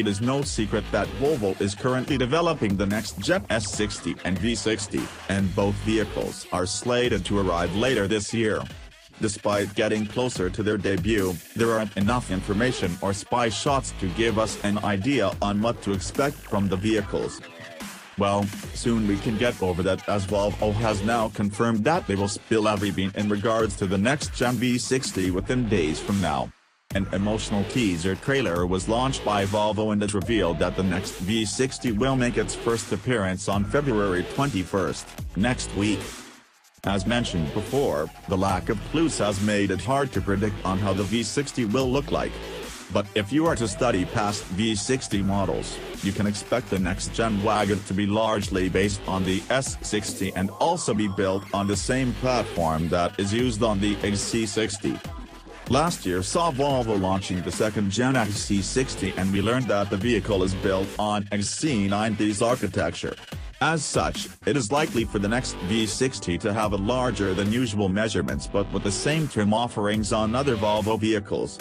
It is no secret that Volvo is currently developing the next-gen S60 and V60, and both vehicles are slated to arrive later this year. Despite getting closer to their debut, there aren't enough information or spy shots to give us an idea on what to expect from the vehicles. Well, soon we can get over that, as Volvo has now confirmed that they will spill every bean in regards to the next-gen V60 within days from now. An emotional teaser trailer was launched by Volvo and it revealed that the next V60 will make its first appearance on February 21st, next week. As mentioned before, the lack of clues has made it hard to predict on how the V60 will look like. But if you are to study past V60 models, you can expect the next-gen wagon to be largely based on the S60 and also be built on the same platform that is used on the S60. Last year saw Volvo launching the second-gen S60 and we learned that the vehicle is built on S90's architecture. As such, it is likely for the next V60 to have a larger than usual measurements but with the same trim offerings on other Volvo vehicles.